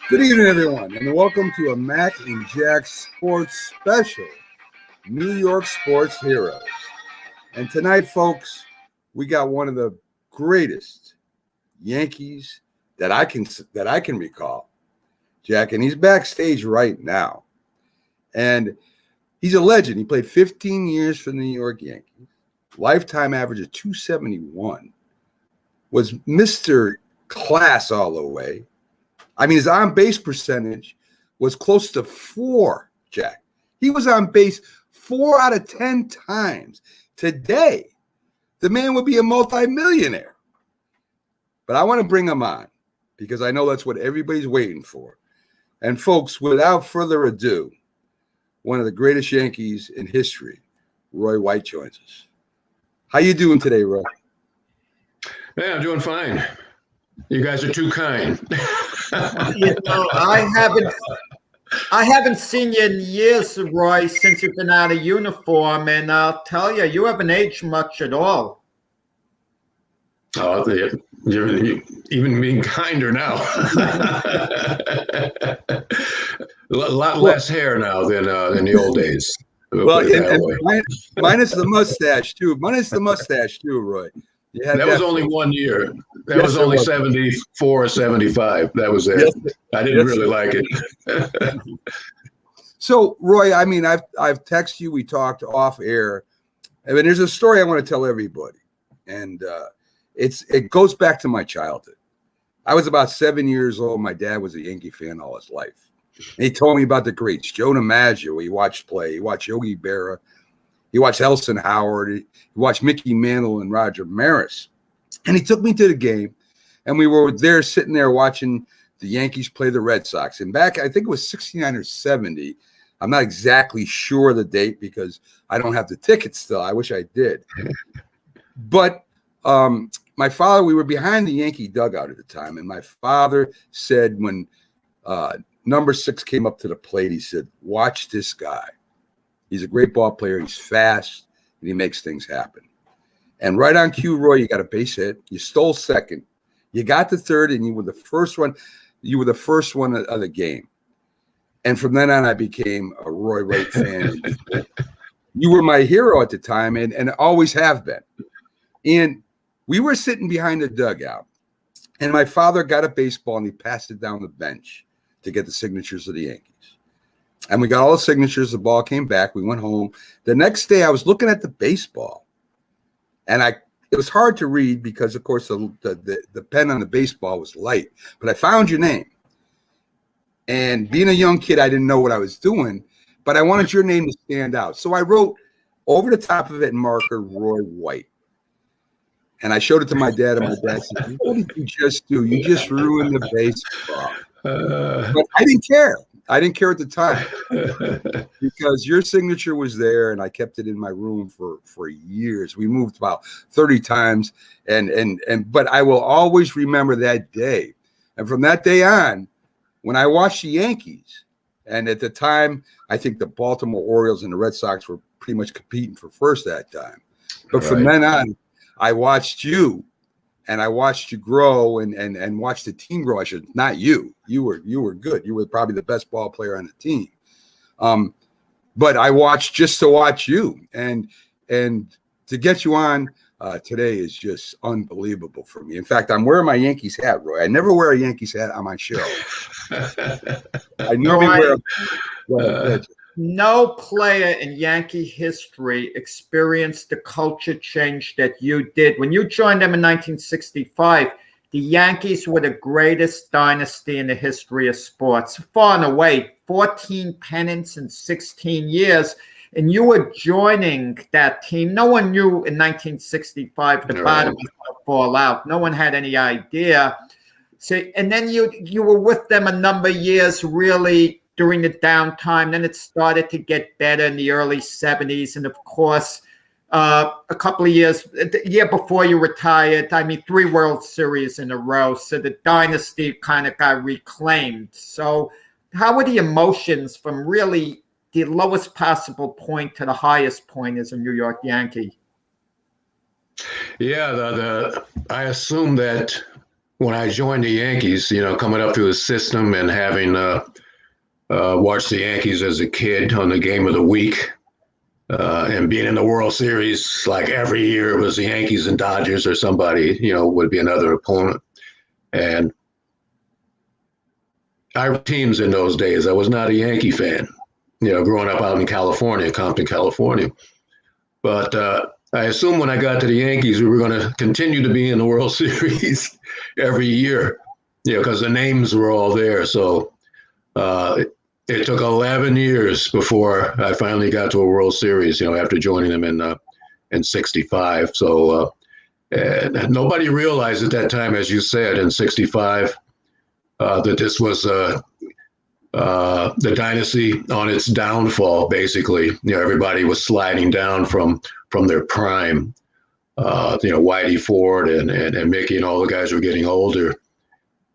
Good evening, everyone, and welcome to a Mac and Jack Sports Special, New York Sports Heroes. And tonight, folks, we got one of the greatest Yankees that I can recall, Jack, and he's backstage right now. And he's a legend. He played 15 years for the New York Yankees, lifetime average of 271, was Mr. Class all the way. I mean, his on-base percentage was close to 4, Jack. He was on base 4 out of 10 times. Today, the man would be a multimillionaire. But I want to bring him on because I know that's what everybody's waiting for. And folks, without further ado, one of the greatest Yankees in history, Roy White, joins us. How you doing today, Roy? Yeah, I'm doing fine. You guys are too kind. I haven't seen you in years, Roy, since you've been out of uniform, and I'll tell you, you haven't aged much at all. Oh, you're even being kinder now. A lot less hair now than in the old days. Well, and minus the mustache too. Roy. That was only 1 year. That was only 74 or 75. That was it. Yes, I didn't really like it. So, Roy, I mean, I've texted you. We talked off air. I mean, there's a story I want to tell everybody, and it goes back to my childhood. I was about 7 years old. My dad was a Yankee fan all his life. And he told me about the greats, Joe DiMaggio. He watched play. He watched Yogi Berra. He watched Elson Howard. He watched Mickey Mantle and Roger Maris. And he took me to the game, and we were there sitting there watching the Yankees play the Red Sox. And back, I think it was 69 or 70. I'm not exactly sure of the date because I don't have the ticket still. I wish I did. But my father, we were behind the Yankee dugout at the time, and my father said when number 6 came up to the plate, he said, "Watch this guy. He's a great ball player. He's fast, and he makes things happen." And right on cue, Roy, you got a base hit. You stole second. You got to third, and you were the first one. You were the first one of the game. And from then on, I became a Roy White fan. You were my hero at the time, and always have been. And we were sitting behind the dugout, and my father got a baseball, and he passed it down the bench to get the signatures of the Yankees. And we got all the signatures. The ball came back. We went home. The next day, I was looking at the baseball, and it was hard to read because, of course, the pen on the baseball was light. But I found your name. And being a young kid, I didn't know what I was doing, but I wanted your name to stand out. So I wrote over the top of it in marker, Roy White. And I showed it to my dad, and my dad said, "What did you just do? You just ruined the baseball." But I didn't care. I didn't care at the time because your signature was there, and I kept it in my room for years. We moved about 30 times, but I will always remember that day. And from that day on, when I watched the Yankees, and at the time, I think the Baltimore Orioles and the Red Sox were pretty much competing for first that time. But from then on, I watched you. And I watched you grow and watched the team grow. Not you. You were good. You were probably the best ball player on the team. But I watched just to watch you. And to get you on today is just unbelievable for me. In fact, I'm wearing my Yankees hat, Roy. I never wear a Yankees hat on my show. I normally wear No player in Yankee history experienced the culture change that you did. When you joined them in 1965, the Yankees were the greatest dynasty in the history of sports. Far and away, 14 pennants in 16 years. And you were joining that team. No one knew in 1965 the bottom was going to fall out. No one had any idea. So, and then you were with them a number of years, really, during the downtime. Then it started to get better in the early 70s. And of course, a couple of years, the year before you retired, 3 World Series in a row. So the dynasty kind of got reclaimed. So how were the emotions from really the lowest possible point to the highest point as a New York Yankee? Yeah, I assume that when I joined the Yankees, coming up through the system and having watched the Yankees as a kid on the game of the week, and being in the World Series, like every year it was the Yankees and Dodgers or somebody, would be another opponent. And I were teams in those days. I was not a Yankee fan, growing up out in California, Compton, California. But I assumed when I got to the Yankees, we were going to continue to be in the World Series every year, because the names were all there. So it took 11 years before I finally got to a World Series, after joining them in 65. So nobody realized at that time, as you said, in 65, that this was the dynasty on its downfall, basically. Everybody was sliding down from their prime. Whitey Ford and Mickey and all the guys were getting older.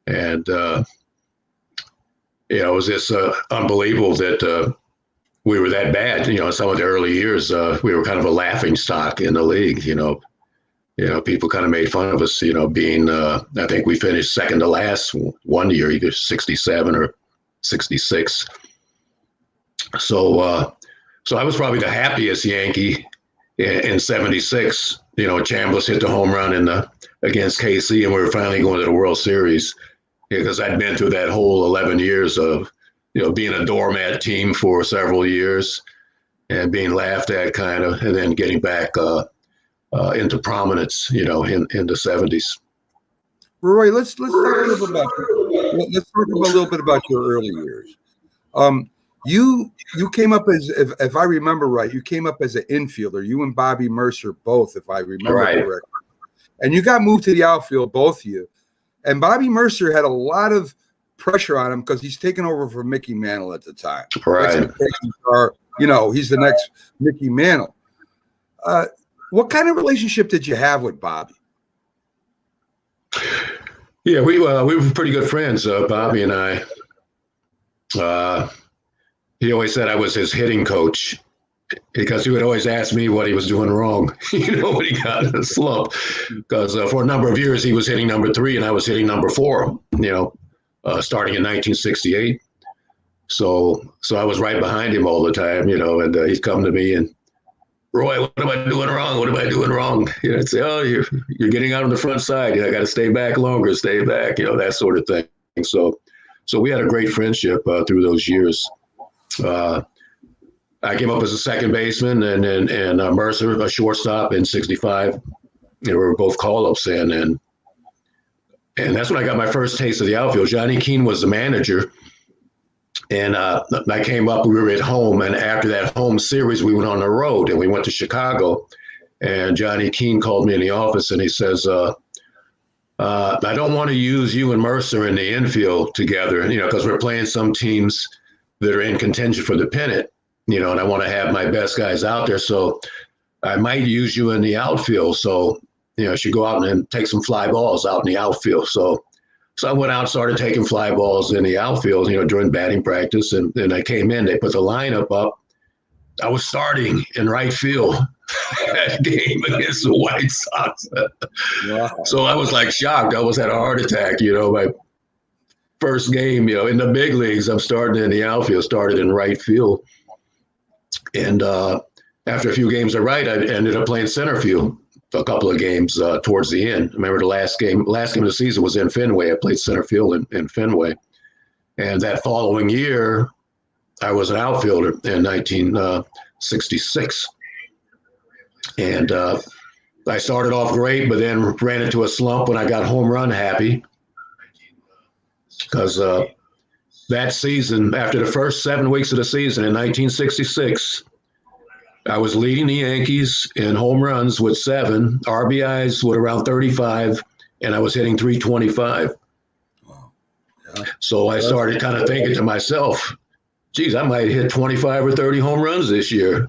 And, it was just unbelievable that we were that bad. In some of the early years, we were kind of a laughing stock in the league. People kind of made fun of us, being, I think we finished second to last one year, either 67 or 66. So I was probably the happiest Yankee in 76. Chambliss hit the home run against KC, and we were finally going to the World Series, because I'd been through that whole 11 years of, being a doormat team for several years and being laughed at kind of, and then getting back into prominence, in the 70s. Roy, let's talk a little bit about a little bit about your early years. You came up as, if I remember right, you came up as an infielder. You and Bobby Mercer both, if I remember correctly. And you got moved to the outfield, both of you. And Bobby Mercer had a lot of pressure on him because he's taken over for Mickey Mantle at the time. Right. He's the next Mickey Mantle. What kind of relationship did you have with Bobby? Yeah, we were pretty good friends, Bobby and I. He always said I was his hitting coach, because he would always ask me what he was doing wrong, when he got in a slump. Because for a number of years, he was hitting number 3 and I was hitting number 4, starting in 1968. So I was right behind him all the time, and he'd come to me and, Roy, what am I doing wrong? What am I doing wrong? I'd say, oh, you're getting out on the front side. I got to stay back longer, stay back, that sort of thing. So we had a great friendship through those years. I came up as a second baseman, and Mercer, a shortstop in 65. We were both call-ups in, and that's when I got my first taste of the outfield. Johnny Keane was the manager, and I came up, we were at home, and after that home series, we went on the road, and we went to Chicago, and Johnny Keane called me in the office, and he says, I don't want to use you and Mercer in the infield together, because we're playing some teams that are in contention for the pennant. And I want to have my best guys out there. So I might use you in the outfield. So, I should go out and take some fly balls out in the outfield. So I went out and started taking fly balls in the outfield, during batting practice. And then I came in, they put the lineup up. I was starting in right field that game against the White Sox. Wow. So I was like shocked. I almost had a heart attack, my first game, in the big leagues. I'm starting in the outfield, started in right field. And after a few games of right, I ended up playing center field a couple of games towards the end. I remember the last game of the season was in Fenway. I played center field in Fenway. And that following year, I was an outfielder in 1966. And I started off great, but then ran into a slump when I got home run happy. Because that season, after the first 7 weeks of the season in 1966, I was leading the Yankees in home runs with 7, RBIs with around 35, and I was hitting 325. Wow. Yeah. So I started kind of thinking to myself, geez, I might hit 25 or 30 home runs this year.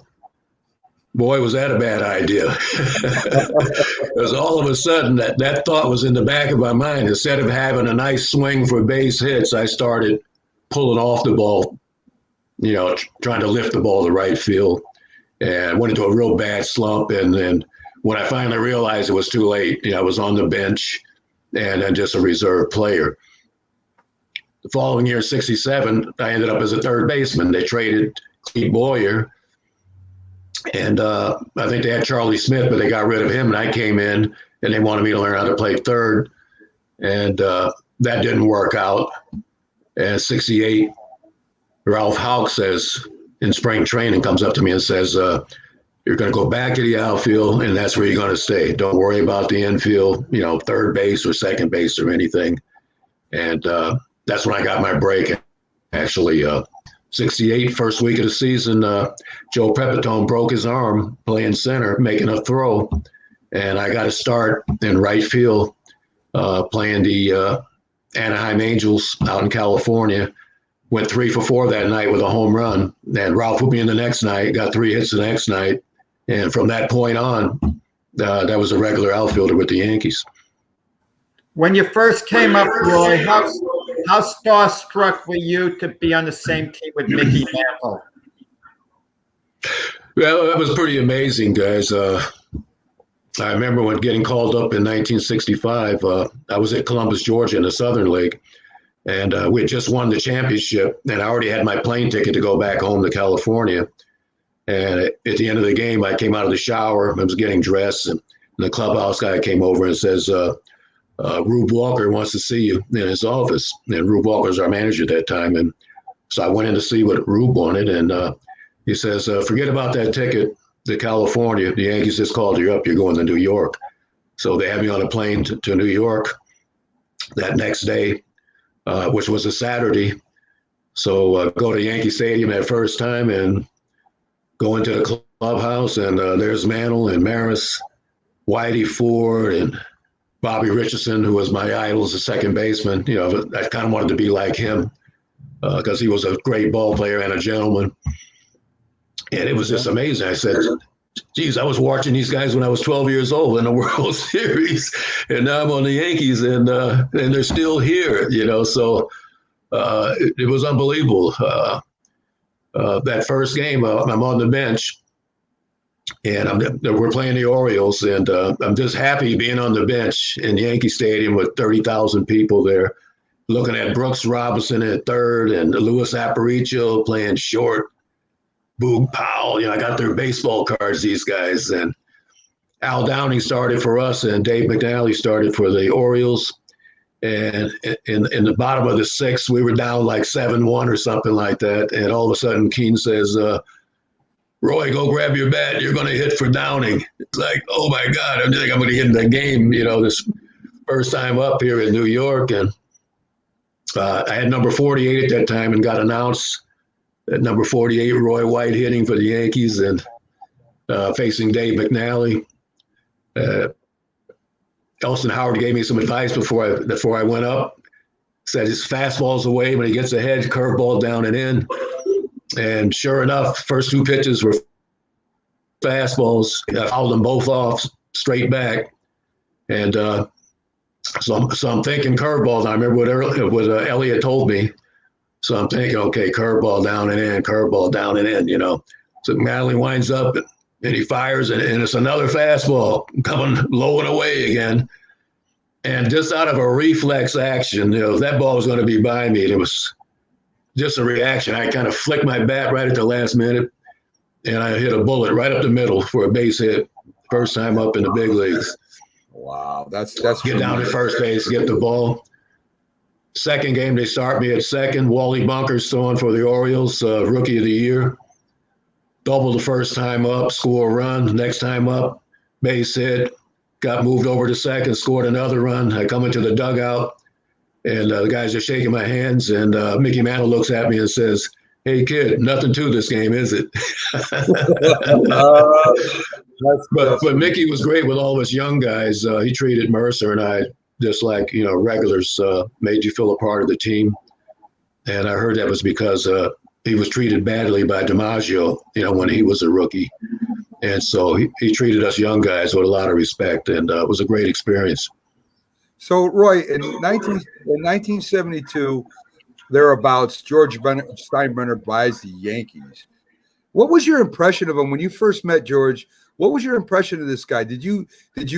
Boy, was that a bad idea. Because all of a sudden, that thought was in the back of my mind. Instead of having a nice swing for base hits, I started pulling off the ball, trying to lift the ball to right field, and went into a real bad slump. And then when I finally realized it was too late, I was on the bench, and then just a reserve player. The following year, 67, I ended up as a third baseman. They traded Clete Boyer, and I think they had Charlie Smith, but they got rid of him, and I came in, and they wanted me to learn how to play third, and that didn't work out. And 68, Ralph Houck says in spring training, comes up to me and says, you're going to go back to the outfield, and that's where you're going to stay. Don't worry about the infield, third base or second base or anything. And that's when I got my break. Actually, 68, first week of the season, Joe Pepitone broke his arm playing center, making a throw. And I got to start in right field playing the Anaheim Angels out in California. Went 3 for 4 that night with a home run. And Ralph put me in the next night, got 3 hits the next night. And from that point on, that was a regular outfielder with the Yankees. When you first came up, Roy, how starstruck were you to be on the same team with Mickey Mantle? Well, that was pretty amazing, guys. I remember when getting called up in 1965, I was at Columbus, Georgia in the Southern League. And we had just won the championship, and I already had my plane ticket to go back home to California. And at the end of the game, I came out of the shower. I was getting dressed, and the clubhouse guy came over and says, Rube Walker wants to see you in his office. And Rube Walker's our manager at that time. And so I went in to see what Rube wanted, and he says, forget about that ticket to California. The Yankees just called you up. You're going to New York. So they had me on a plane to New York that next day. Which was a Saturday. So go to Yankee Stadium that first time and go into the clubhouse, and there's Mantle and Maris, Whitey Ford, and Bobby Richardson, who was my idol as a second baseman. I kind of wanted to be like him because he was a great ball player and a gentleman. And it was just amazing. I said, geez, I was watching these guys when I was 12 years old in the World Series, and now I'm on the Yankees, and they're still here, So it was unbelievable. That first game, I'm on the bench, and we're playing the Orioles, and I'm just happy being on the bench in Yankee Stadium with 30,000 people there, looking at Brooks Robinson at third and Luis Aparicio playing short. Boog Powell, I got their baseball cards, these guys. And Al Downing started for us, and Dave McNally started for the Orioles. And in the bottom of the sixth, we were down like 7-1 or something like that. And all of a sudden, Keene says, Roy, go grab your bat. You're going to hit for Downing. It's like, oh, my God, I think I'm going to get in the game, this first time up here in New York. And I had number 48 at that time and got announced. At number 48, Roy White hitting for the Yankees and facing Dave McNally. Elston Howard gave me some advice before I went up. Said his fastball's away when he gets ahead, curveball down and in. And sure enough, first 2 pitches were fastballs. I fouled them both off straight back. And so I'm thinking curveball. I remember what Elliott told me. So I'm thinking, okay, curveball down and in, curveball down and in, So McNally winds up and he fires, and it's another fastball coming low and away again. And just out of a reflex action, that ball was going to be by me. And it was just a reaction. I kind of flicked my bat right at the last minute, and I hit a bullet right up the middle for a base hit. First time up in the big leagues. Wow, that's get down to first base, get the ball. Second game, they start me at second. Wally Bunker's throwing for the Orioles, Rookie of the Year. Double the first time up, score a run. Next time up, base hit. Got moved over to second, scored another run. I come into the dugout, and the guys are shaking my hands, and Mickey Mantle looks at me and says, hey, kid, nothing to this game, is it? But Mickey was great with all of us young guys. He treated Mercer and I just like, regulars, made you feel a part of the team. And I heard that was because he was treated badly by DiMaggio, when he was a rookie. And so he treated us young guys with a lot of respect, and it was a great experience. So, Roy, in 1972, thereabouts, George Steinbrenner buys the Yankees. What was your impression of him when you first met George? What was your impression of this guy? Did you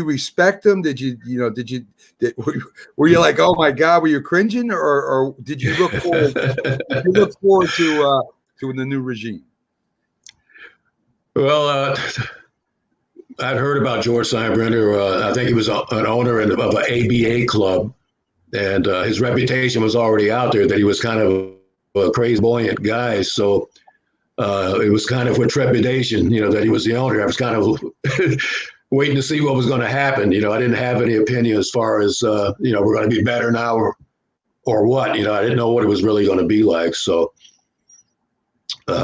respect him? Were you like, oh my God, were you cringing, or did you look forward? Did you look forward to the new regime? Well, I'd heard about George Steinbrenner. I think he was an owner of an ABA club, and his reputation was already out there that he was kind of a crazy, buoyant guy. So it was kind of with trepidation, that he was the owner. I was kind of waiting to see what was going to happen. I didn't have any opinion as far as, we're going to be better now or what. I didn't know what it was really going to be like. So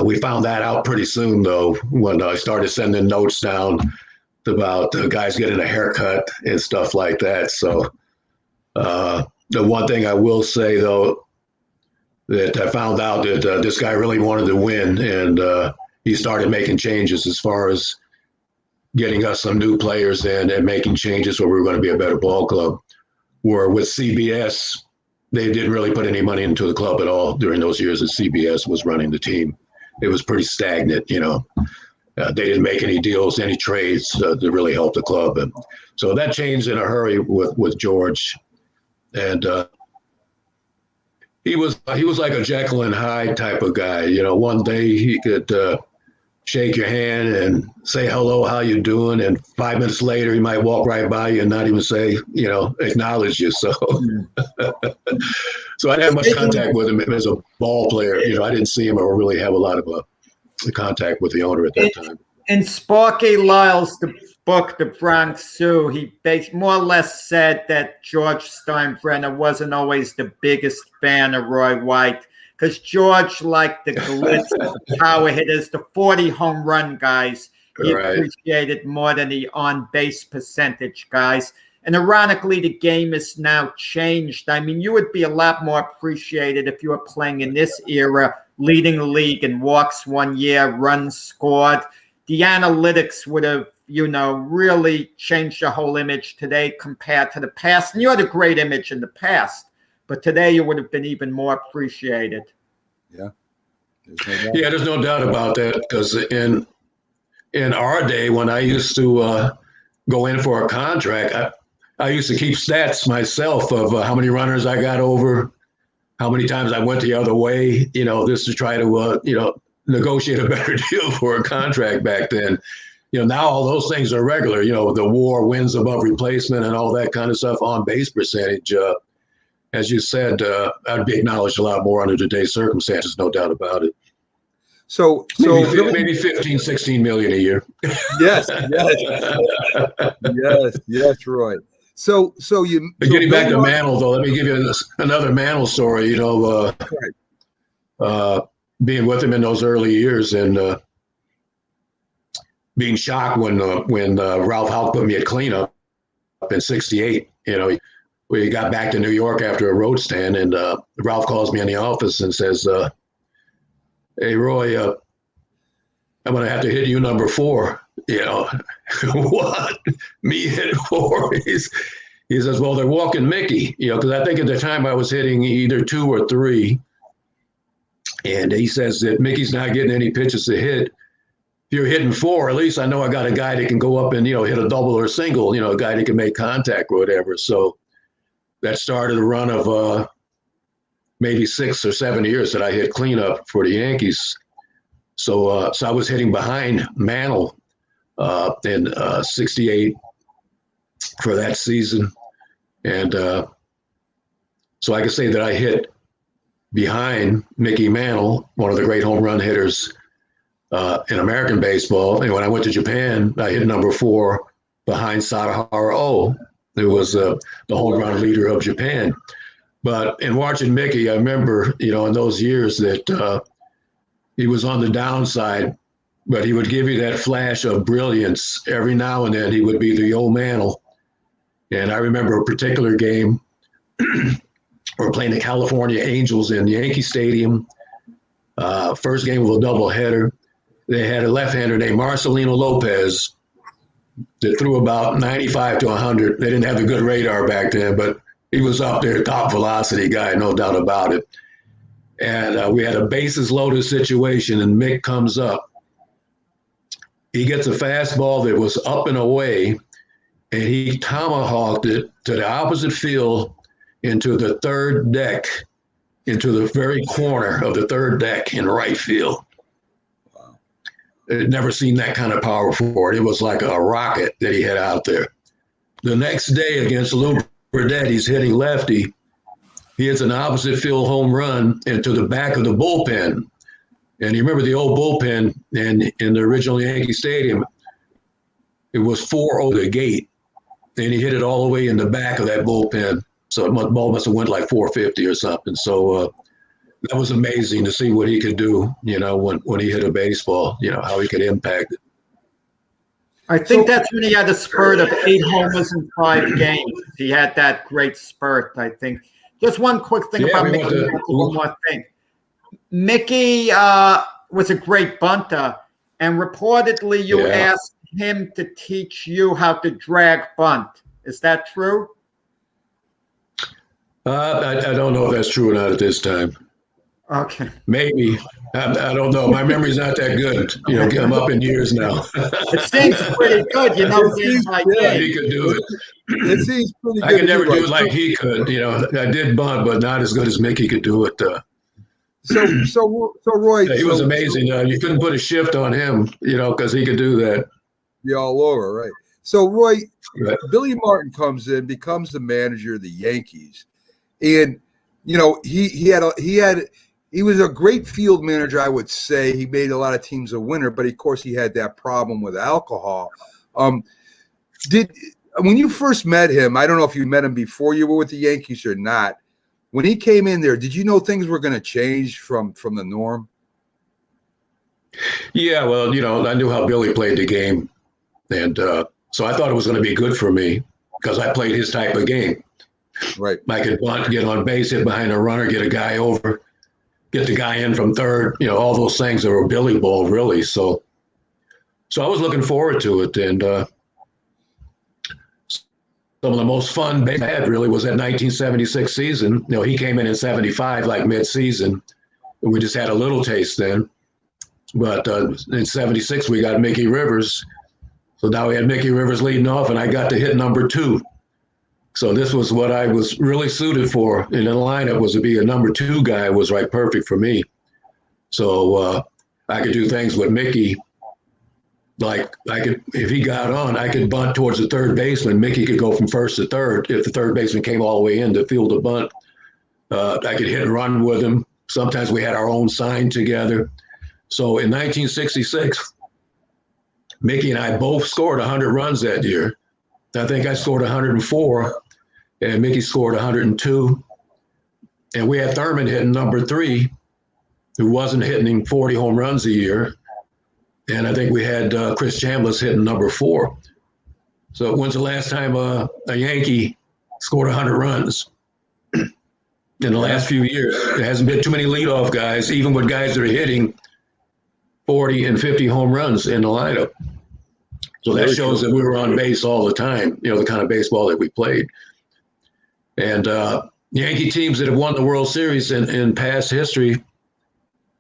we found that out pretty soon, though, when I started sending notes down about guys getting a haircut and stuff like that. So the one thing I will say, though, that I found out that this guy really wanted to win, and he started making changes as far as getting us some new players in and making changes where we were going to be a better ball club. Where with CBS, they didn't really put any money into the club at all during those years that CBS was running the team. It was pretty stagnant, they didn't make any deals, any trades to really help the club. And so that changed in a hurry with George. And he was like a Jekyll and Hyde type of guy. One day he could shake your hand and say hello, how you doing? And 5 minutes later, he might walk right by you and not even say, acknowledge you. So, so I didn't have much contact with him as a ball player. I didn't see him or really have a lot of contact with the owner at that time. In Sparky Lyle's book, The Bronx Zoo, he more or less said that George Steinbrenner wasn't always the biggest fan of Roy White, because George liked the glitz, the power hitters, the 40 home run guys. He appreciated more than the on-base percentage guys. And ironically, the game is now changed. I mean, you would be a lot more appreciated if you were playing in this era, leading the league in walks one year, runs scored. The analytics would have, really changed your whole image today compared to the past. And you had a great image in the past, but today you would have been even more appreciated. Yeah. There's no doubt about that, because in our day, when I used to go in for a contract, I used to keep stats myself of how many runners I got over, how many times I went the other way, just to try to, negotiate a better deal for a contract back then. Now all those things are regular, the WAR, wins above replacement, and all that kind of stuff, on base percentage. As you said, I'd be acknowledged a lot more under today's circumstances, no doubt about it. So maybe 15, 16 million a year. Yes, Roy. So getting back to Mantle, though, let me give you another Mantle story. Being with him in those early years and being shocked when Ralph Houck put me at cleanup in '68. We got back to New York after a road stand, and Ralph calls me in the office and says, "Hey, Roy, I'm going to have to hit you number 4. What? Me hit 4? He says, well, they're walking Mickey, because I think at the time I was hitting either 2 or 3. And he says that Mickey's not getting any pitches to hit. If you're hitting 4, at least I know I got a guy that can go up and, hit a double or a single, a guy that can make contact or whatever. So that started a run of maybe 6 or 7 years that I hit cleanup for the Yankees. So I was hitting behind Mantle in '68 for that season. And so I can say that I hit behind Mickey Mantle, one of the great home run hitters in American baseball. And when I went to Japan, I hit number 4 behind Sadahara Oh, who was the home run leader of Japan. But in watching Mickey, I remember, in those years that he was on the downside, but he would give you that flash of brilliance. Every now and then he would be the old Mantle. And I remember a particular game. We're playing the California Angels in Yankee Stadium. First game was a doubleheader. They had a left-hander named Marcelino Lopez that threw about 95 to 100. They didn't have a good radar back then, but he was up there, top velocity guy, no doubt about it. And we had a bases loaded situation, and Mick comes up. he gets a fastball that was up and away, and he tomahawked it to the opposite field into the third deck, into the very corner of the third deck in right field. Wow. I'd never seen that kind of power for it. It was like a rocket that he had out there. The next day against Lou Burdett, he's hitting lefty. He hits an opposite field home run into the back of the bullpen. And you remember the old bullpen in the original Yankee Stadium, it was 4-0 the gate. And he hit it all the way in the back of that bullpen. So the ball must have went like 450 or something. So that was amazing to see what he could do, when he hit a baseball, how he could impact it. I think that's when he had a spurt of 8 homers in 5 games. He had that great spurt, I think. Just one quick thing about Mickey. One more thing. Mickey was a great bunter, and reportedly you asked him to teach you how to drag bunt. Is that true? I don't know if that's true or not at this time. Okay. Maybe. I don't know. My memory's not that good. I'm up in years now. It seems pretty good, game by game. He could do it. It seems pretty good. I could never do it like he could. I did bunt, but not as good as Mickey could do it. So Roy, he was amazing. You couldn't put a shift on him, because he could do that. Be all over, right? So Roy, Billy Martin comes in, becomes the manager of the Yankees, and he was a great field manager, I would say. He made a lot of teams a winner, but of course he had that problem with alcohol. When you first met him, I don't know if you met him before you were with the Yankees or not. When he came in there, did you know things were going to change from the norm? Yeah, well, I knew how Billy played the game, and so I thought it was going to be good for me because I played his type of game. Right. I could bunt, get on base, hit behind a runner, get a guy over, get the guy in from third, all those things that were Billy ball, really. So I was looking forward to it, and some of the most fun I had really was that 1976 season. He came in 75, like mid-season, and we just had a little taste then. But in 76, we got Mickey Rivers. So now we had Mickey Rivers leading off, and I got to hit number 2. So this was what I was really suited for in the lineup, was to be a number 2 guy, was right perfect for me. So I could do things with Mickey. Like if he got on, I could bunt towards the third baseman. Mickey could go from first to third. If the third baseman came all the way in to field a bunt, I could hit and run with him. Sometimes we had our own sign together. So in 1966, Mickey and I both scored 100 runs that year. I think I scored 104, and Mickey scored 102. And we had Thurman hitting number 3, who wasn't hitting 40 home runs a year. And I think we had Chris Chambliss hitting number 4. So when's the last time a Yankee scored 100 runs? In the last few years, there hasn't been too many leadoff guys, even with guys that are hitting 40 and 50 home runs in the lineup. So that shows that we were on base all the time, the kind of baseball that we played. And Yankee teams that have won the World Series in past history,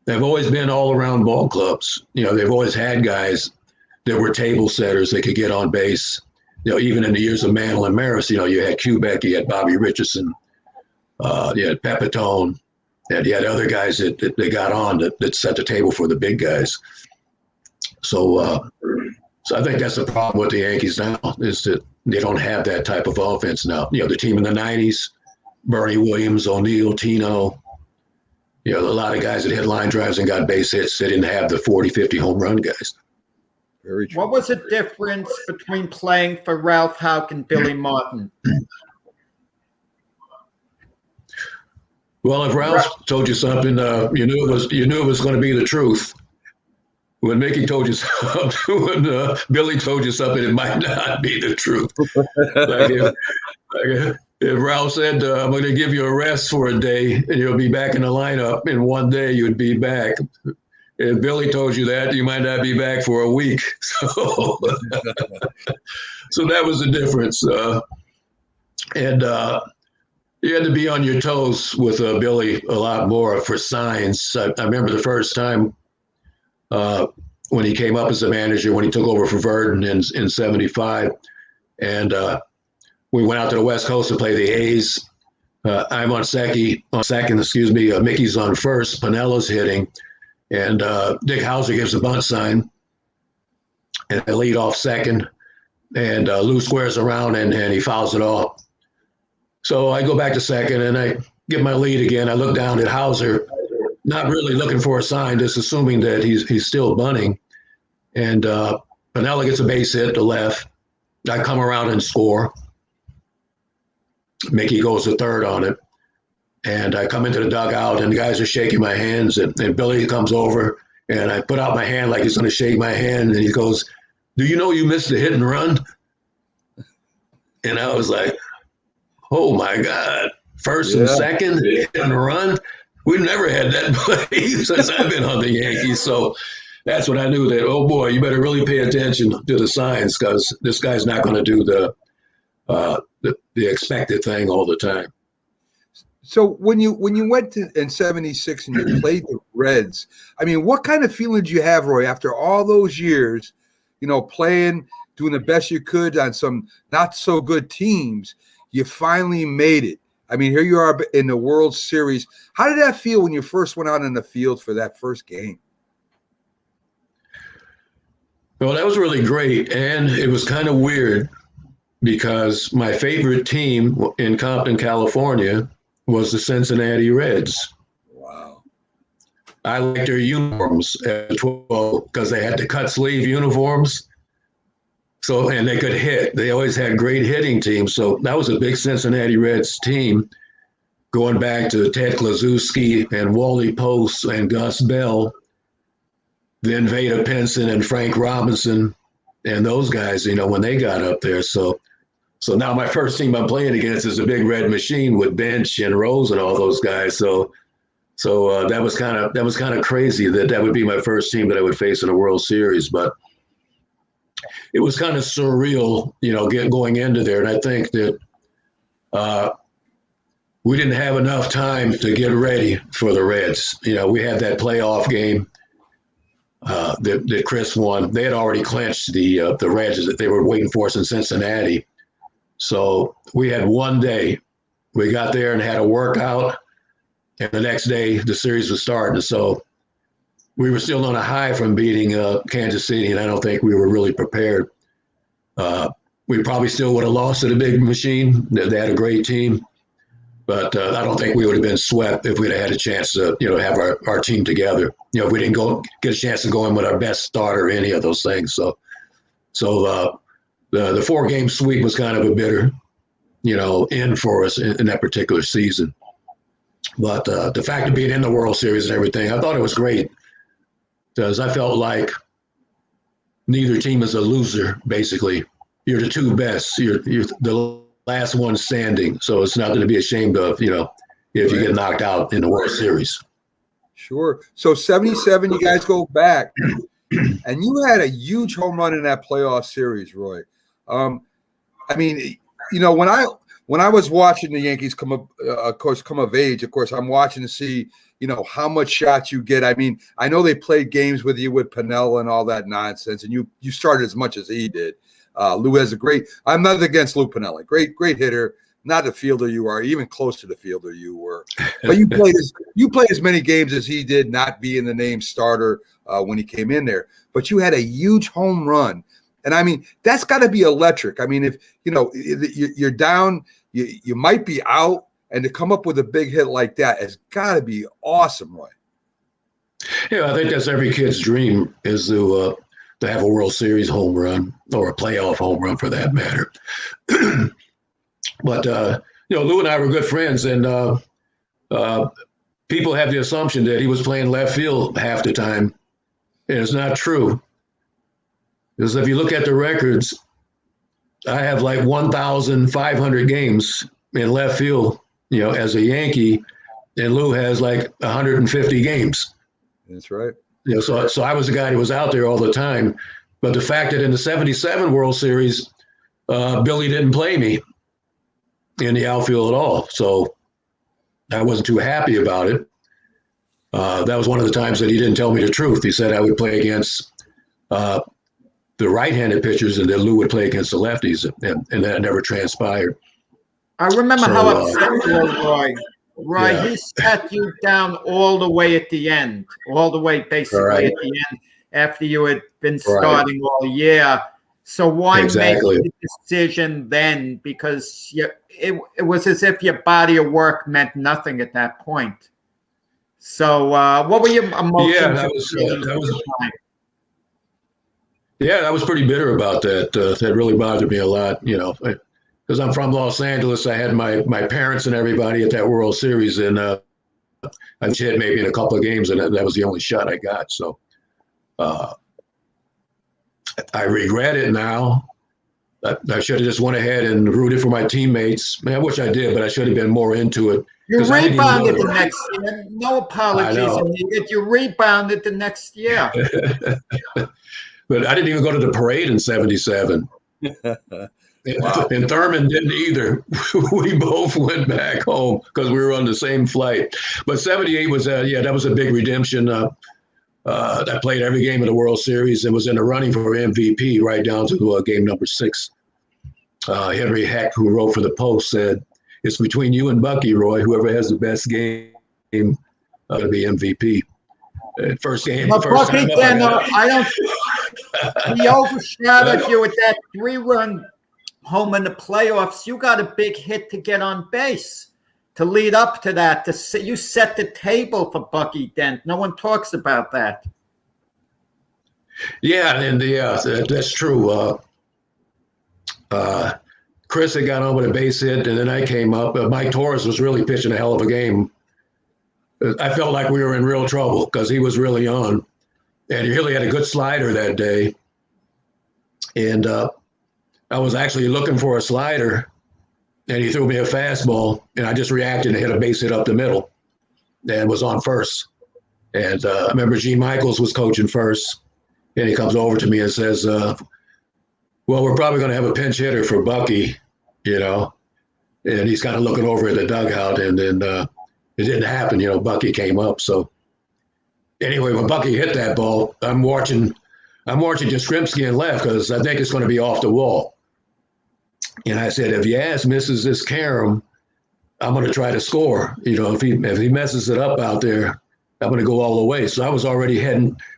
they've always been all-around ball clubs. They've always had guys that were table setters that could get on base. Even in the years of Mantle and Maris, you had Kubek, you had Bobby Richardson, you had Pepitone, and you had other guys that they got on that set the table for the big guys. So I think that's the problem with the Yankees now, is that they don't have that type of offense now. The team in the 90s, Bernie Williams, O'Neill, Tino, a lot of guys that hit line drives and got base hits, they didn't have the 40, 50 home run guys. Very true. What was the difference between playing for Ralph Houck and Billy Martin? Well, if Ralph told you something, you knew it was going to be the truth. When Mickey told you something, when Billy told you something, it might not be the truth. If Ralph said, I'm going to give you a rest for a day and you'll be back in the lineup, in one day you'd be back. If Billy told you that, you might not be back for a week. So that was the difference. And you had to be on your toes with Billy a lot more for signs. I remember the first time when he came up as a manager, when he took over for Verdon in 75. And we went out to the West Coast to play the A's. I'm on second, Mickey's on first, Pinella's hitting, and Dick Hauser gives a bunt sign, and I lead off second, and Lou squares around, and he fouls it off. So I go back to second, and I get my lead again. I look down at Hauser, not really looking for a sign, just assuming that he's still bunting, and Pinella gets a base hit to left. I come around and score. Mickey goes to third on it. And I come into the dugout, and the guys are shaking my hands. And Billy comes over, and I put out my hand like he's going to shake my hand. And he goes, "Do you know you missed the hit and run?" And I was like, oh, my God. First and second, hit and run? We've never had that play since I've been on the Yankees. So that's when I knew that, oh, boy, you better really pay attention to the signs, because this guy's not going to do the expected thing all the time. So when you went to in 76 and you played the Reds, I mean, what kind of feeling did you have, Roy, after all those years, playing, doing the best you could on some not so good teams? You finally made it. I mean, here you are in the World Series. How did that feel when you first went out in the field for that first game? Well, that was really great. And it was kind of weird because my favorite team in Compton, California was the Cincinnati Reds. Wow. I liked their uniforms at 12 because they had the cut sleeve uniforms. So, and they could hit. They always had great hitting teams. So that was a big Cincinnati Reds team going back to Ted Kluszewski and Wally Post and Gus Bell, then Vada Pinson and Frank Robinson and those guys, when they got up there. So now my first team I'm playing against is a big red machine with Bench and Rose and all those guys. So that was kind of crazy that would be my first team that I would face in a World Series. But it was kind of surreal, going into there. And I think that we didn't have enough time to get ready for the Reds. We had that playoff game that Chris won. They had already clinched the Reds that they were waiting for us in Cincinnati. So we had one day. We got there and had a workout, and the next day the series was starting. So we were still on a high from beating Kansas City, and I don't think we were really prepared. We probably still would have lost to the big machine. They had a great team, but I don't think we would have been swept if we'd have had a chance to, have our team together. If we didn't get a chance to go in with our best starter or any of those things. So the 4-game sweep was kind of a bitter, end for us in that particular season. But the fact of being in the World Series and everything, I thought it was great because I felt like neither team is a loser, basically. You're the two best. You're the last one standing. So it's nothing to be ashamed of, if you get knocked out in the World Series. Sure. So 77, you guys go back, and you had a huge home run in that playoff series, Roy. I mean, when I was watching the Yankees come of age, of course, I'm watching to see, how much shots you get. I mean, I know they played games with you with Pinella and all that nonsense, and you started as much as he did. Lou has I'm not against Lou Pinella. Great hitter. Not the fielder you are, even close to the fielder you were. But you played as many games as he did, not being the named starter when he came in there. But you had a huge home run. And I mean, that's got to be electric. I mean, if you're down, you might be out, and to come up with a big hit like that has got to be awesome, Roy. Yeah, I think that's every kid's dream, is to have a World Series home run or a playoff home run for that matter. But Lou and I were good friends, and people have the assumption that he was playing left field half the time, and it's not true. Because if you look at the records, I have like 1,500 games in left field, as a Yankee, and Lou has like 150 games. That's right. So I was the guy who was out there all the time. But the fact that in the 77 World Series, Billy didn't play me in the outfield at all. So I wasn't too happy about it. That was one of the times that he didn't tell me the truth. He said I would play against the right-handed pitchers, and then Lou would play against the lefties, and that never transpired. I remember So, how upset you were, Roy. Roy, yeah. he sat you down all the way at the end, all the way basically Right. at the end after you had been starting all year. So why Exactly. make the decision then? Because it was as if your body of work meant nothing at that point. So what were your emotions? Yeah, that was yeah, I was pretty bitter about that. That really bothered me a lot, because I'm from Los Angeles. I had my parents and everybody at that World Series, and I hit maybe in a couple of games, and that was the only shot I got. So I regret it now. I should have just went ahead and rooted for my teammates. I wish I did, but I should have been more into it. You 'Cause I didn't even rebounded know the next year. No apologies know. needed. You rebounded the next year. But I didn't even go to the parade in '77. Wow. And Thurman didn't either. We both went back home because we were on the same flight. But '78 was, that was a big redemption. I played every game of the World Series and was in the running for MVP right down to game number 6. Henry Heck, who wrote for the Post, said, "It's between you and Bucky, Roy. Whoever has the best game to be MVP." First game. But First Bucky, time up, I don't. He overshadowed you with that 3-run home in the playoffs. You got a big hit to get on base to lead up to that. You set the table for Bucky Dent. No one talks about that. Yeah, and that's true. Chris had got on with a base hit, and then I came up. Mike Torres was really pitching a hell of a game. I felt like we were in real trouble because he was really on, and he really had a good slider that day. And I was actually looking for a slider, and he threw me a fastball, and I just reacted and hit a base hit up the middle, and was on first. And I remember Gene Michaels was coaching first, and he comes over to me and says, "Well, we're probably going to have a pinch hitter for Bucky, And he's kind of looking over at the dugout, and then it didn't happen. Bucky came up. So anyway, when Bucky hit that ball, I'm watching Yastrzemski and left because I think it's going to be off the wall. And I said, if Yaz misses this carom, I'm going to try to score. If he messes it up out there, I'm going to go all the way. So I was already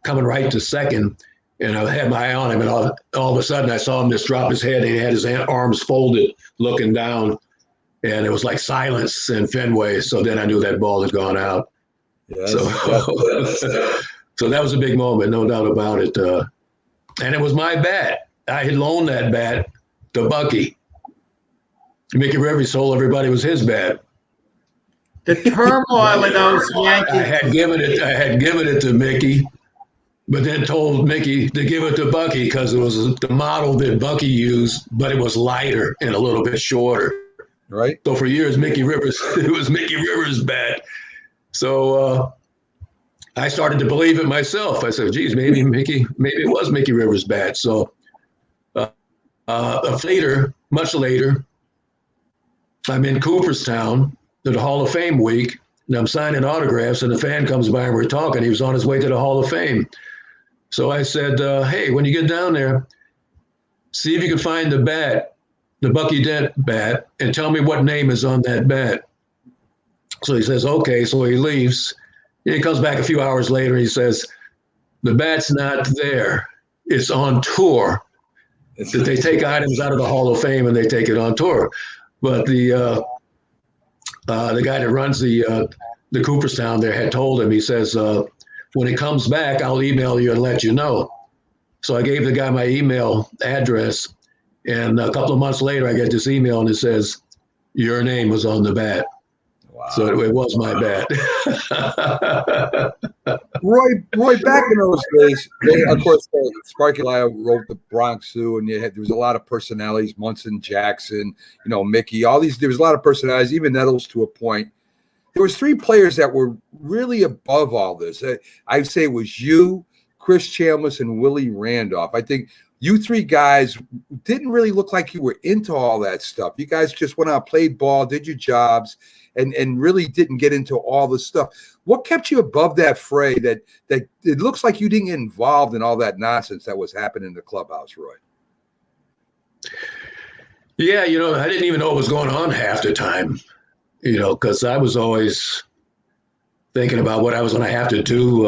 coming right to second, and I had my eye on him. And all of a sudden, I saw him just drop his head, and he had his arms folded, looking down. And it was like silence in Fenway. So then I knew that ball had gone out. Yes. So that was a big moment, no doubt about it. And it was my bat. I had loaned that bat to Bucky. Mickey Rivers told everybody it was his bat. The turmoil of those Yankees. I had given it to Mickey, but then told Mickey to give it to Bucky because it was the model that Bucky used, but it was lighter and a little bit shorter. Right. So for years, it was Mickey Rivers' bat. So I started to believe it myself. I said, geez, maybe it was Mickey Rivers' bat. So much later, I'm in Cooperstown to the Hall of Fame week, and I'm signing autographs, and a fan comes by and we're talking. He was on his way to the Hall of Fame. So I said, hey, when you get down there, see if you can find the bat, the Bucky Dent bat, and tell me what name is on that bat. So he says, okay. So he leaves. And he comes back a few hours later. And he says, the bat's not there. It's on tour. That they take items out of the Hall of Fame and they take it on tour. But the guy that runs the Cooperstown there had told him, he says, when it comes back, I'll email you and let you know. So I gave the guy my email address. And a couple of months later, I get this email and it says, your name was on the bat. Wow. So it was my bat. Roy, back in those days, of course, Sparky Lyle wrote the Bronx Zoo, and there was a lot of personalities, Munson Jackson, Mickey, all these. There was a lot of personalities, even Nettles to a point. There was 3 players that were really above all this. I'd say it was you, Chris Chambliss, and Willie Randolph. I think you 3 guys didn't really look like you were into all that stuff. You guys just went out, played ball, did your jobs. and really didn't get into all the stuff. What kept you above that fray that it looks like you didn't get involved in all that nonsense that was happening in the clubhouse, Roy? Yeah, I didn't even know what was going on half the time, because I was always thinking about what I was going to have to do,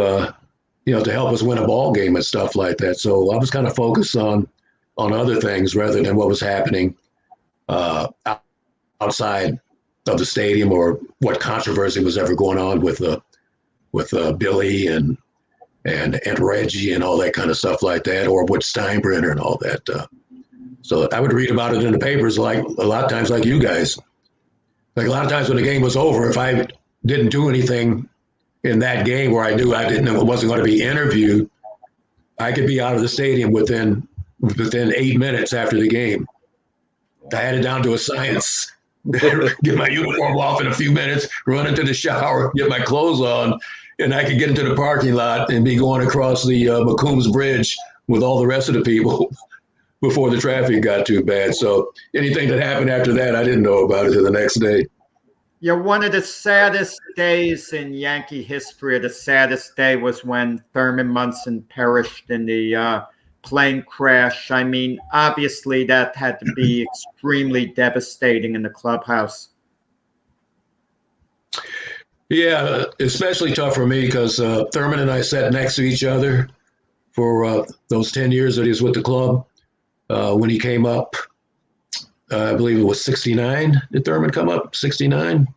to help us win a ball game and stuff like that. So I was kind of focused on other things rather than what was happening outside of the stadium, or what controversy was ever going on with Billy and Reggie and all that kind of stuff like that, or with Steinbrenner and all that. So I would read about it in the papers, like a lot of times, like you guys. Like a lot of times when the game was over, if I didn't do anything in that game where I knew it wasn't going to be interviewed, I could be out of the stadium within 8 minutes after the game. I had it down to a science. Get my uniform off in a few minutes, run into the shower, get my clothes on, and I could get into the parking lot and be going across the McCombs Bridge with all the rest of the people before the traffic got too bad. So anything that happened after that, I didn't know about it until the next day. Yeah, one of the saddest days in Yankee history, the saddest day was when Thurman Munson perished in the plane crash. I mean, obviously that had to be extremely devastating in the clubhouse. Yeah, especially tough for me because Thurman and I sat next to each other for those 10 years that he was with the club. When he came up, I believe it was 69. Did Thurman come up? 69?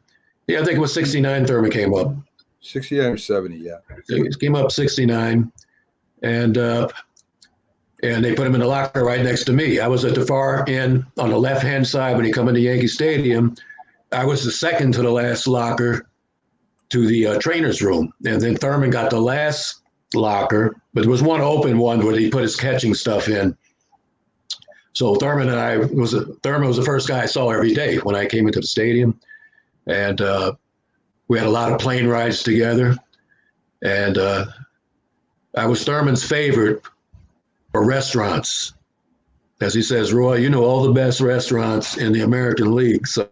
Yeah, I think it was 69 Thurman came up. 69 or 70, yeah. He came up 69. And they put him in the locker right next to me. I was at the far end on the left-hand side when he come into Yankee Stadium. I was the second to the last locker to the trainer's room. And then Thurman got the last locker, but there was one open one where he put his catching stuff in. So Thurman was the first guy I saw every day when I came into the stadium. And we had a lot of plane rides together. And I was Thurman's favorite for restaurants. As he says, Roy, you know all the best restaurants in the American League. So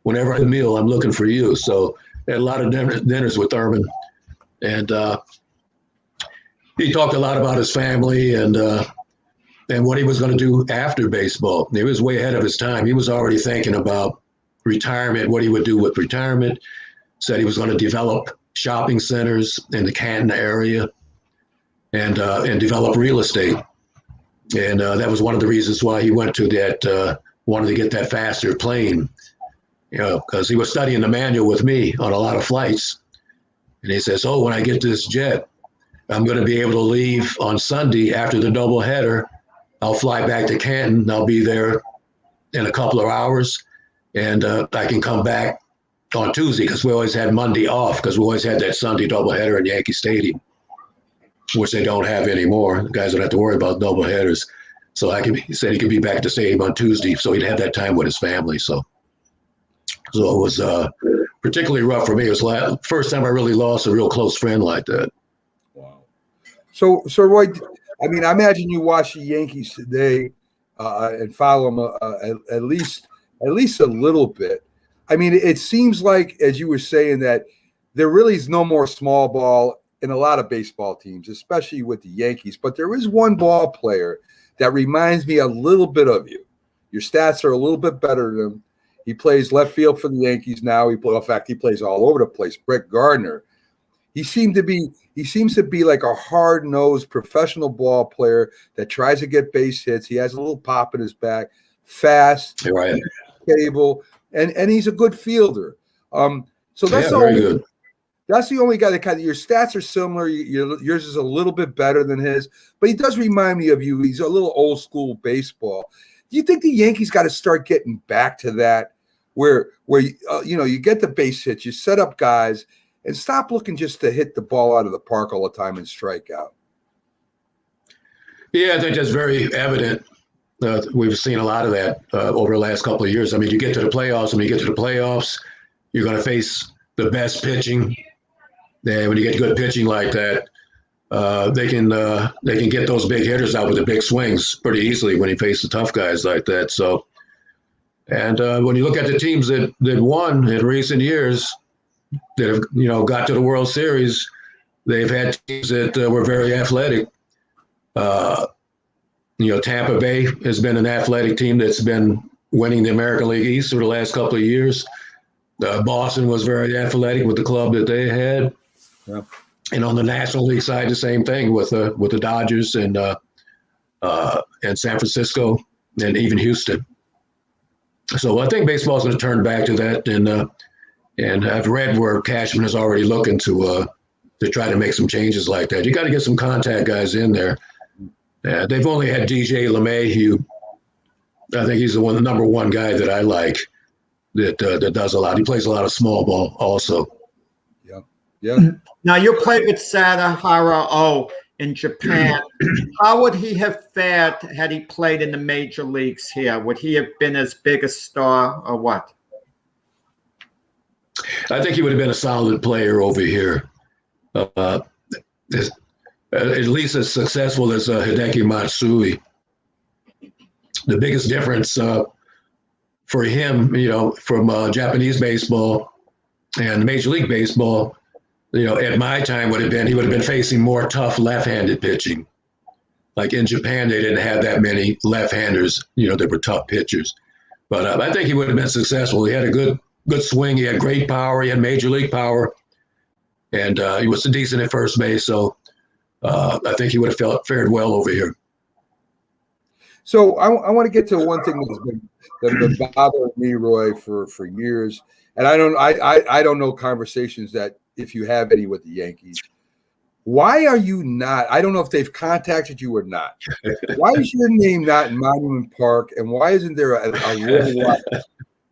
whenever I have a meal, I'm looking for you. So I had a lot of dinners with Thurman. And he talked a lot about his family and what he was going to do after baseball. He was way ahead of his time. He was already thinking about retirement, what he would do with retirement. Said he was going to develop shopping centers in the Canton area and develop real estate. And that was one of the reasons why he went to that, wanted to get that faster plane, because he was studying the manual with me on a lot of flights. And he says, when I get this jet, I'm going to be able to leave on Sunday after the doubleheader. I'll fly back to Canton. I'll be there in a couple of hours, and I can come back on Tuesday because we always had Monday off because we always had that Sunday doubleheader in Yankee Stadium, which they don't have anymore. The guys don't have to worry about doubleheaders. So he said he could be back at the stadium on Tuesday, so he'd have that time with his family. So it was particularly rough for me. It was the first time I really lost a real close friend like that. Wow. So Roy, I mean, I imagine you watch the Yankees today and follow them at least a little bit. I mean, it seems like, as you were saying, that there really is no more small ball in a lot of baseball teams, especially with the Yankees. But there is one ball player that reminds me a little bit of you. Your stats are a little bit better than him. He plays left field for the Yankees now. In fact, he plays all over the place. Brett Gardner. He seems to be like a hard-nosed professional ball player that tries to get base hits. He has a little pop in his back, fast, right, stable, and he's a good fielder. So that's very good. That's the only guy that your stats are similar. Yours is a little bit better than his, but he does remind me of you. He's a little old school baseball. Do you think the Yankees got to start getting back to that, where you get the base hits, you set up guys, and stop looking just to hit the ball out of the park all the time and strike out? Yeah, I think that's very evident. We've seen a lot of that over the last couple of years. I mean, you get to the playoffs, and when you get to the playoffs, you're going to face the best pitching. And when you get good pitching like that, they can get those big hitters out with the big swings pretty easily when you face the tough guys like that. So And when you look at the teams that won in recent years, that have got to the World Series, they've had teams that were very athletic. Tampa Bay has been an athletic team that's been winning the American League East for the last couple of years. Boston was very athletic with the club that they had. Yeah. And on the National League side, the same thing with the Dodgers and San Francisco and even Houston. So I think baseball's going to turn back to that, and I've read where Cashman is already looking to try to make some changes like that. You got to get some contact guys in there. They've only had DJ LeMahieu. I think he's the number one guy that I like that does a lot. He plays a lot of small ball also. Yeah. Now, you played with Sadahara in Japan. How would he have fared had he played in the major leagues here? Would he have been as big a star or what? I think he would have been a solid player over here. At least as successful as Hideki Matsui. The biggest difference for him, from Japanese baseball and Major League Baseball, at my time he would have been facing more tough left-handed pitching. Like in Japan, they didn't have that many left-handers, that were tough pitchers. But I think he would have been successful. He had a good swing. He had great power. He had major league power. And he was decent at first base. So I think he would have fared well over here. So I want to get to one thing that's been bothering me, Roy, for years. And I don't know conversations that, if you have any, with the Yankees. Why are you not? I don't know if they've contacted you or not. Why is your name not in Monument Park, and why isn't there a worldwide?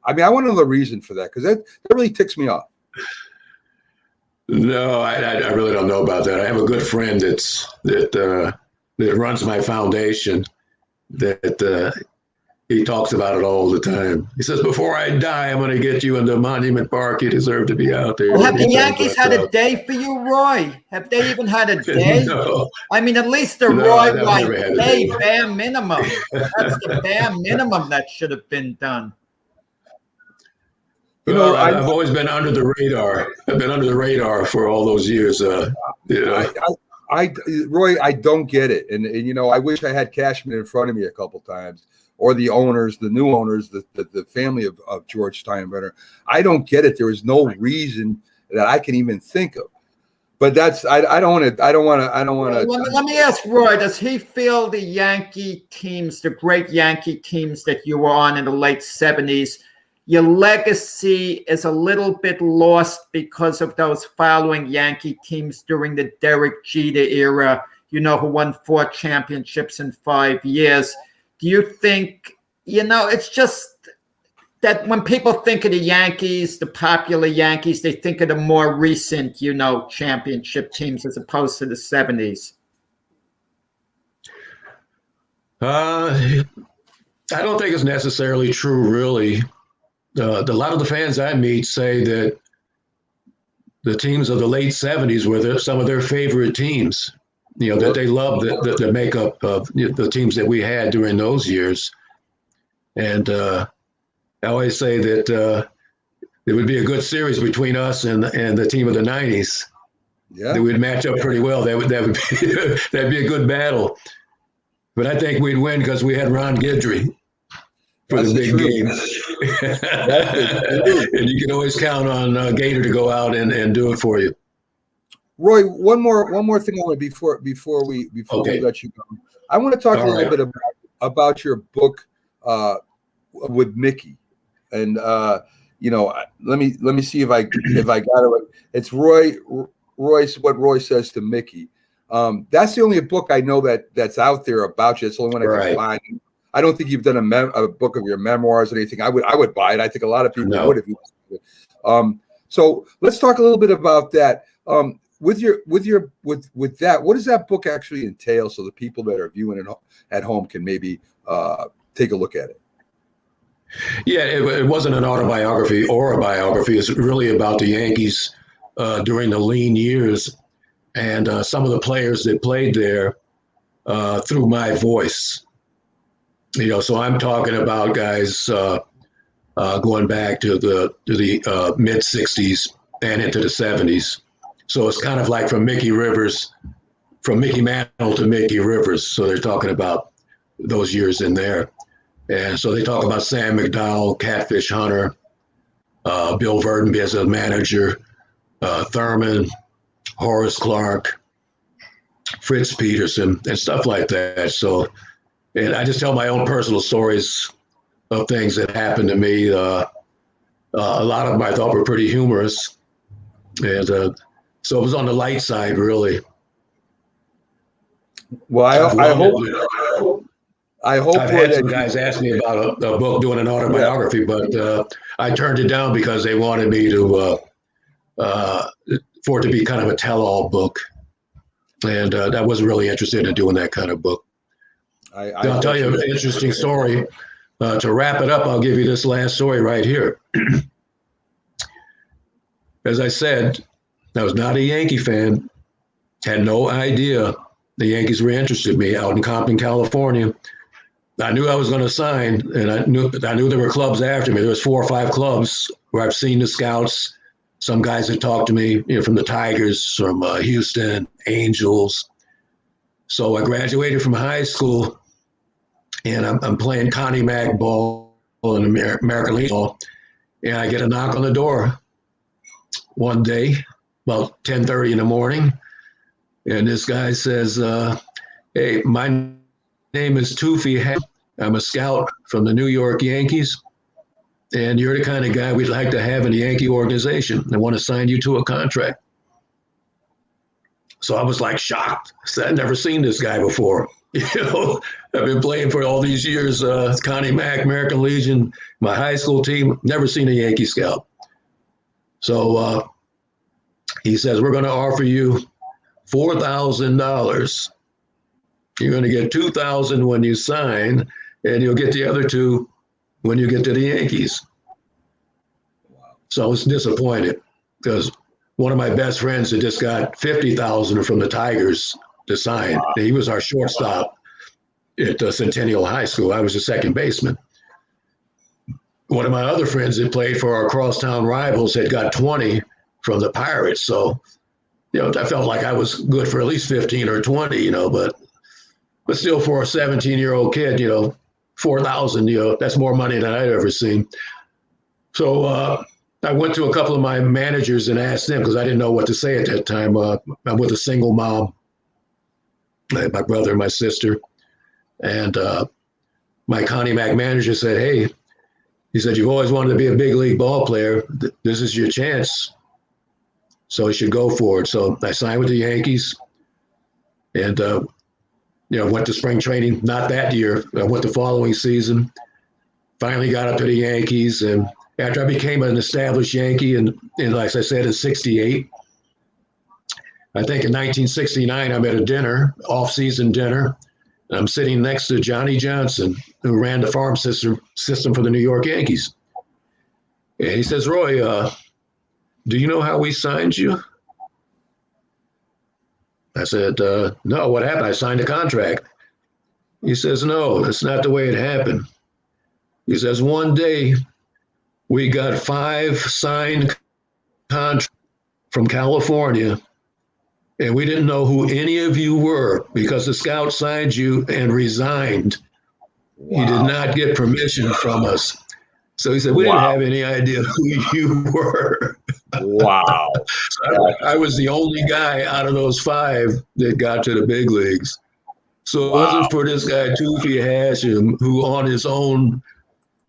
I mean, I want to know the reason for that, because that really ticks me off. No, I really don't know about that. I have a good friend that runs my foundation. That he talks about it all the time. He says, "Before I die, I'm going to get you into Monument Park. You deserve to be out there." Well, have the Yankees had a day for you, Roy? Have they even had a day? No. I mean, at least the Roy White day, bare minimum. That's the bare minimum that should have been done. I've always been under the radar. I've been under the radar for all those years. Roy, I don't get it, and I wish I had Cashman in front of me a couple times, or the owners, the new owners, the family of George Steinbrenner. I don't get it. There is no reason that I can even think of. But that's I don't want to. Let me ask Roy: does he feel the Yankee teams, the great Yankee teams that you were on in the late '70s, your legacy is a little bit lost because of those following Yankee teams during the Derek Jeter era, who won 4 championships in 5 years? Do you think, it's just that when people think of the Yankees, the popular Yankees, they think of the more recent, championship teams as opposed to the 70s? I don't think it's necessarily true, really. A lot of the fans I meet say that the teams of the late 70s were some of their favorite teams, that they love the makeup of the teams that we had during those years. And I always say that it would be a good series between us and the team of the 90s. Yeah, that would match up pretty well. That would be that'd be a good battle. But I think we'd win because we had Ron Guidry for the big game. And you can always count on Gator to go out and do it for you. Roy, one more thing I want before we let you go. I want to talk a little bit about your book with Mickey, and let me see if I got it right. It's Royce. What Roy says to Mickey. That's the only book I know that's out there about you. It's the only one I can find. I don't think you've done a book of your memoirs or anything. I would buy it. I think a lot of people would if you. So let's talk a little bit about that. With that, what does that book actually entail, so the people that are viewing it at home can maybe take a look at it? Yeah, it wasn't an autobiography or a biography. It's really about the Yankees during the lean years and some of the players that played there through my voice. So I'm talking about guys going back to the mid '60s and into the '70s. So it's kind of like from Mickey Mantle to Mickey Rivers. So they're talking about those years in there. And so they talk about Sam McDowell, Catfish Hunter, Bill Verdon as a manager, Thurman, Horace Clarke, Fritz Peterson, and stuff like that. So, and I just tell my own personal stories of things that happened to me. A lot of them I thought were pretty humorous. And so it was on the light side, really. Well, I hope I've had some guys ask me about a book doing an autobiography, but I turned it down because they wanted me to for it to be kind of a tell-all book, and I wasn't really interested in doing that kind of book. I'll tell you an interesting story. To wrap it up, I'll give you this last story right here. As I said, I was not a Yankee fan. Had no idea the Yankees were interested in me out in Compton, California. I knew I was going to sign, and I knew there were clubs after me. There was 4 or 5 clubs where I've seen the scouts. Some guys had talked to me, from the Tigers, from Houston, Angels. So I graduated from high school, and I'm playing Connie Mack ball in American League ball, and I get a knock on the door one day, about 10:30 in the morning, and this guy says, "Hey, my name is Tufi. I'm a scout from the New York Yankees, and you're the kind of guy we'd like to have in the Yankee organization. I want to sign you to a contract." So I was like shocked. I'd never seen this guy before. I've been playing for all these years, Connie Mack, American Legion, my high school team, never seen a Yankee scout. So he says, "We're going to offer you $4,000. You're going to get $2,000 when you sign, and you'll get the other $2,000 when you get to the Yankees." So I was disappointed because one of my best friends had just got $50,000 from the Tigers to sign. He was our shortstop at Centennial High School. I was a second baseman. One of my other friends that played for our crosstown rivals had got 20 from the Pirates. So, I felt like I was good for at least 15 or 20, but still for a 17-year-old kid, 4,000, that's more money than I'd ever seen. So I went to a couple of my managers and asked them, because I didn't know what to say at that time. I'm with a single mom, my brother and my sister. And my Connie Mack manager said, "Hey," he said, "you've always wanted to be a big league ball player. This is your chance. So you should go for it." So I signed with the Yankees and, went to spring training, not that year. I went the following season, finally got up to the Yankees. And after I became an established Yankee, and like I said, in '68, I think in 1969, I'm at a dinner, off-season dinner. And I'm sitting next to Johnny Johnson, who ran the farm system for the New York Yankees. And he says, "Roy, do you know how we signed you?" I said, "No, what happened? I signed a contract." He says, "No, that's not the way it happened." He says, "One day we got 5 signed contracts from California, and we didn't know who any of you were because the scout signed you and resigned. Wow. You did not get permission from us." So he said, "We didn't have any idea who you were." Wow. So I was the only guy out of those 5 that got to the big leagues. So it wasn't for this guy, Tufi Hashem, who on his own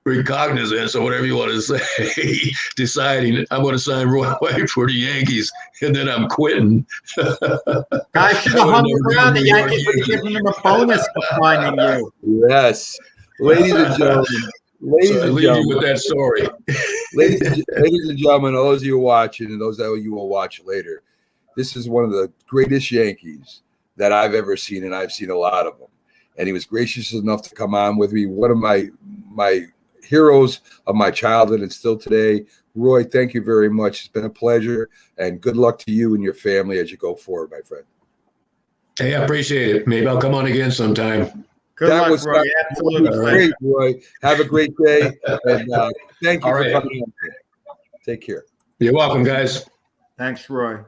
recognizance, or whatever you want to say, deciding I'm going to sign Roy White for the Yankees, and then I'm quitting. Guys should have hung around. The Yankees would have given him a bonus for finding you. Yes. Ladies and gentlemen. So I leave you with that story. ladies and gentlemen, those of you watching and those that you will watch later, this is one of the greatest Yankees that I've ever seen, and I've seen a lot of them. And he was gracious enough to come on with me. One of my heroes of my childhood and still today. Roy, thank you very much. It's been a pleasure, and good luck to you and your family as you go forward, my friend. Hey, I appreciate it. Maybe I'll come on again sometime. Good That luck, was Roy. Absolute pleasure. great, Roy. Have a great day. And thank you All for right. coming on. Take care. You're welcome, guys. Thanks, Roy.